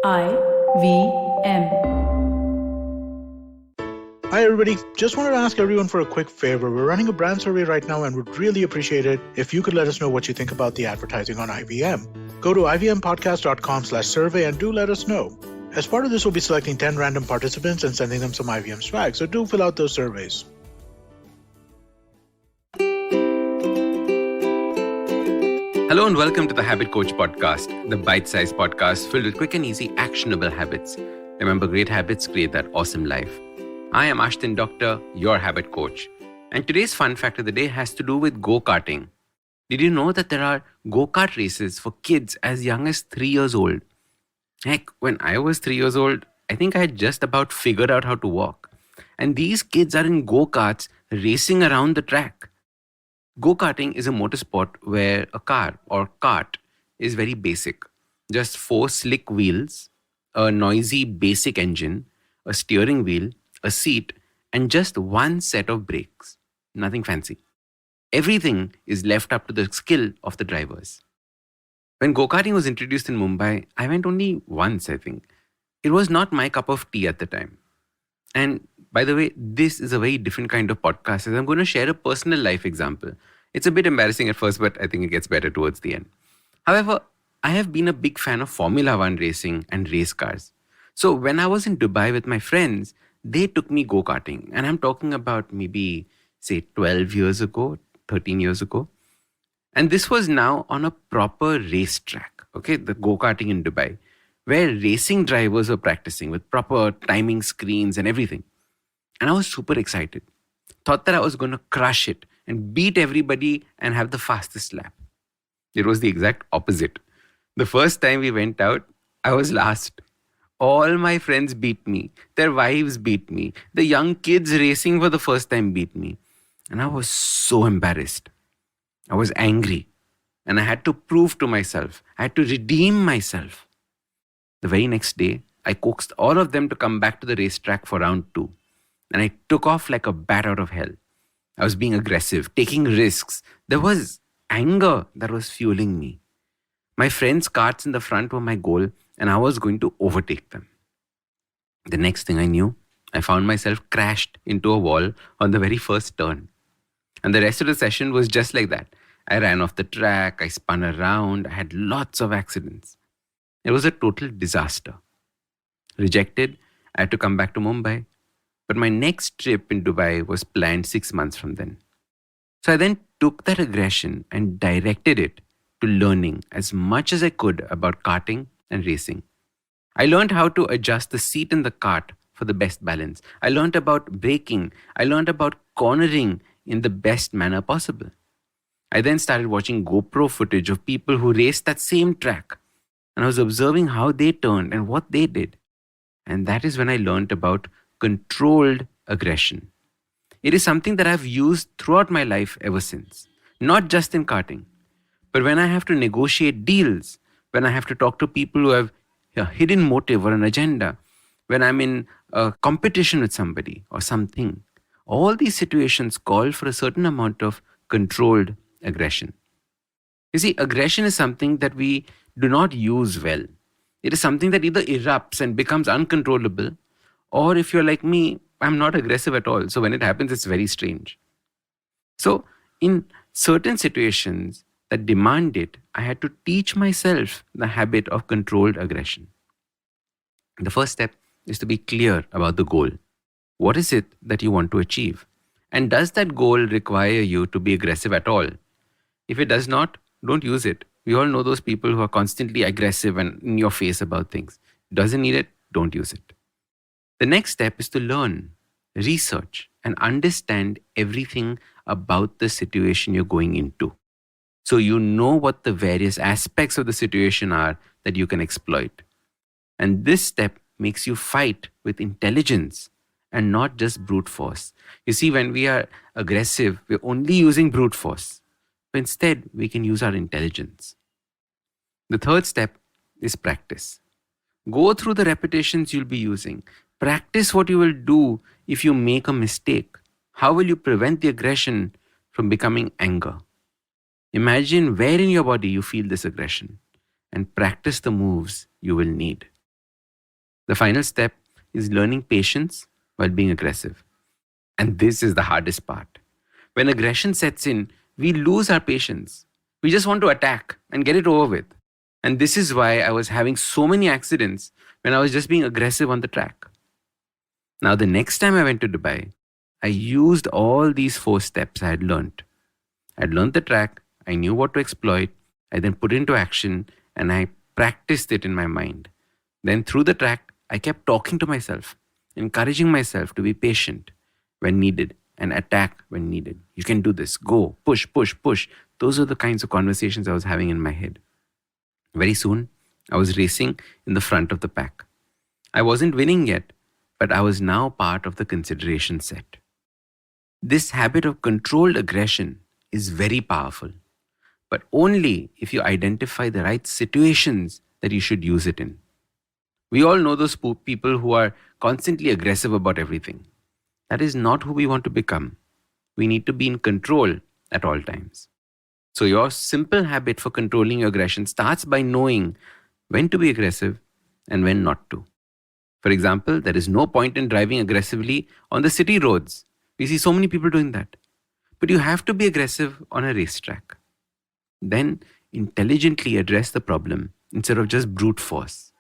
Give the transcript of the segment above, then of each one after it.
IVM. Hi, everybody. Just wanted to ask everyone for a quick favor. We're running a brand survey right now and would really appreciate it if you could let us know what you think about the advertising on IVM. Go to ivmpodcast.com/survey and do let us know. As part of this, we'll be selecting 10 random participants and sending them some IVM swag, so do fill out those surveys. Hello and welcome to the Habit Coach Podcast, the bite-sized podcast filled with quick and easy actionable habits. Remember, great habits create that awesome life. I am Ashton Doctor, your habit coach. And today's fun fact of the day has to do with go-karting. Did you know that there are go-kart races for kids as young as 3 years old? Heck, when I was 3 years old, I think I had just about figured out how to walk. And these kids are in go-karts racing around the track. Go-karting is a motorsport where a car or kart is very basic. Just 4 slick wheels, a noisy basic engine, a steering wheel, a seat, and just one set of brakes. Nothing fancy. Everything is left up to the skill of the drivers. When go-karting was introduced in Mumbai, I went only once, I think. It was not my cup of tea at the time. And by the way, this is a very different kind of podcast as I'm going to share a personal life example. It's a bit embarrassing at first, but I think it gets better towards the end. However, I have been a big fan of Formula One racing and race cars. So when I was in Dubai with my friends, they took me go-karting. And I'm talking about maybe, say, 12 years ago, 13 years ago. And this was now on a proper racetrack, okay, the go-karting in Dubai, where racing drivers were practicing with proper timing screens and everything. And I was super excited. Thought that I was going to crush it and beat everybody and have the fastest lap. It was the exact opposite. The first time we went out, I was last. All my friends beat me. Their wives beat me. The young kids racing for the first time beat me. And I was so embarrassed. I was angry. And I had to prove to myself. I had to redeem myself. The very next day, I coaxed all of them to come back to the racetrack for round 2. And I took off like a bat out of hell. I was being aggressive, taking risks. There was anger that was fueling me. My friends' carts in the front were my goal, and I was going to overtake them. The next thing I knew, I found myself crashed into a wall on the very first turn. And the rest of the session was just like that. I ran off the track, I spun around, I had lots of accidents. It was a total disaster. Rejected, I had to come back to Mumbai. But my next trip in Dubai was planned 6 months from then. So I then took that aggression and directed it to learning as much as I could about karting and racing. I learned how to adjust the seat in the kart for the best balance. I learned about braking. I learned about cornering in the best manner possible. I then started watching GoPro footage of people who raced that same track. And I was observing how they turned and what they did. And that is when I learned about controlled aggression. It is something that I've used throughout my life ever since. Not just in karting, but when I have to negotiate deals, when I have to talk to people who have a hidden motive or an agenda, when I'm in a competition with somebody or something. All these situations call for a certain amount of controlled aggression. You see, aggression is something that we do not use well. It is something that either erupts and becomes uncontrollable, or if you're like me, I'm not aggressive at all. So when it happens, it's very strange. So in certain situations that demand it, I had to teach myself the habit of controlled aggression. The first step is to be clear about the goal. What is it that you want to achieve? And does that goal require you to be aggressive at all? If it does not, don't use it. We all know those people who are constantly aggressive and in your face about things. Doesn't need it, don't use it. The next step is to learn, research, and understand everything about the situation you're going into. So you know what the various aspects of the situation are that you can exploit. And this step makes you fight with intelligence and not just brute force. You see, when we are aggressive, we're only using brute force. But instead, we can use our intelligence. The third step is practice. Go through the repetitions you'll be using. Practice what you will do if you make a mistake. How will you prevent the aggression from becoming anger? Imagine where in your body you feel this aggression and practice the moves you will need. The final step is learning patience while being aggressive. And this is the hardest part. When aggression sets in, we lose our patience. We just want to attack and get it over with. And this is why I was having so many accidents when I was just being aggressive on the track. Now, the next time I went to Dubai, I used all these 4 steps I had learned. I'd learned the track, I knew what to exploit, I then put it into action, and I practiced it in my mind. Then through the track, I kept talking to myself, encouraging myself to be patient when needed and attack when needed. You can do this. Go. Push, push, push. Those are the kinds of conversations I was having in my head. Very soon, I was racing in the front of the pack. I wasn't winning yet, but I was now part of the consideration set. This habit of controlled aggression is very powerful, but only if you identify the right situations that you should use it in. We all know those people who are constantly aggressive about everything. That is not who we want to become. We need to be in control at all times. So your simple habit for controlling your aggression starts by knowing when to be aggressive and when not to. For example, there is no point in driving aggressively on the city roads. We see so many people doing that. But you have to be aggressive on a racetrack. Then intelligently address the problem instead of just brute force.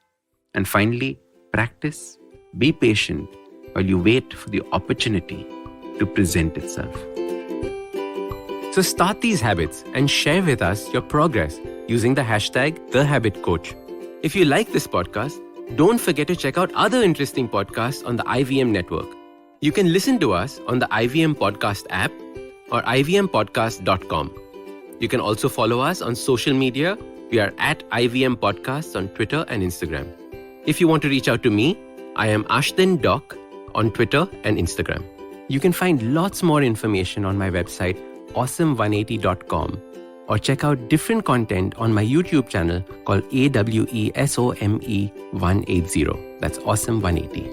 And finally, practice, be patient while you wait for the opportunity to present itself. So start these habits and share with us your progress using the hashtag #TheHabitCoach. If you like this podcast, don't forget to check out other interesting podcasts on the IVM network. You can listen to us on the IVM Podcast app or ivmpodcast.com. You can also follow us on social media. We are at IVM Podcasts on Twitter and Instagram. If you want to reach out to me, I am Ashtin Doc on Twitter and Instagram. You can find lots more information on my website, awesome180.com, or check out different content on my YouTube channel called AWESOME180. That's Awesome180.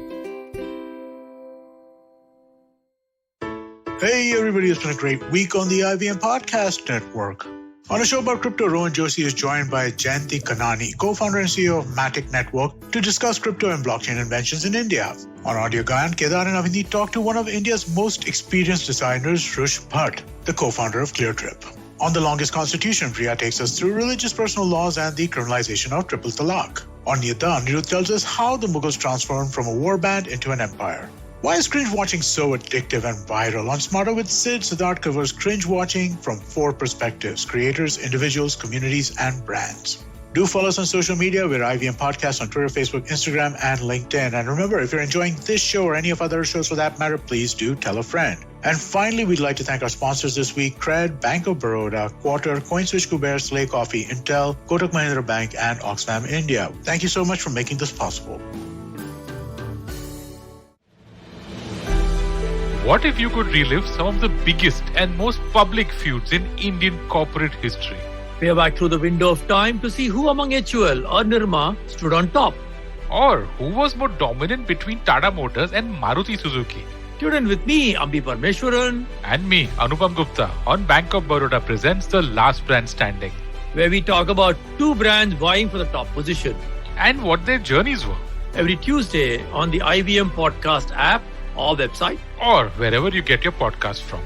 Hey everybody, it's been a great week on the IVM Podcast Network. On a show about crypto, Rohan Joshi is joined by Jayanti Kanani, co-founder and CEO of Matic Network, to discuss crypto and blockchain inventions in India. On Audio Gayan, Kedar and Avindeep talked to one of India's most experienced designers, Rush Bhatt, the co-founder of ClearTrip. On The Longest Constitution, Priya takes us through religious personal laws and the criminalization of triple talaq. On Niyata, Anirudh tells us how the Mughals transformed from a warband into an empire. Why is cringe watching so addictive and viral? On Smarter with Sid, Siddharth covers cringe watching from 4 perspectives: creators, individuals, communities, and brands. Do follow us on social media. We're IVM Podcast on Twitter, Facebook, Instagram, and LinkedIn. And remember, if you're enjoying this show or any of other shows for that matter, please do tell a friend. And finally, we'd like to thank our sponsors this week: Cred, Bank of Baroda, Quarter, CoinSwitch, Kuber, Slay Coffee, Intel, Kotak Mahindra Bank, and Oxfam India. Thank you so much for making this possible. What if you could relive some of the biggest and most public feuds in Indian corporate history? Peer back through the window of time to see who among HUL or Nirma stood on top. Or who was more dominant between Tata Motors and Maruti Suzuki? Tune in with me, Ambi Parmeshwaran, And me, Anupam Gupta, on Bank of Baroda presents The Last Brand Standing, where we talk about 2 brands vying for the top position. and what their journeys were. Every Tuesday on the IVM Podcast app or website, Or wherever you get your podcast from.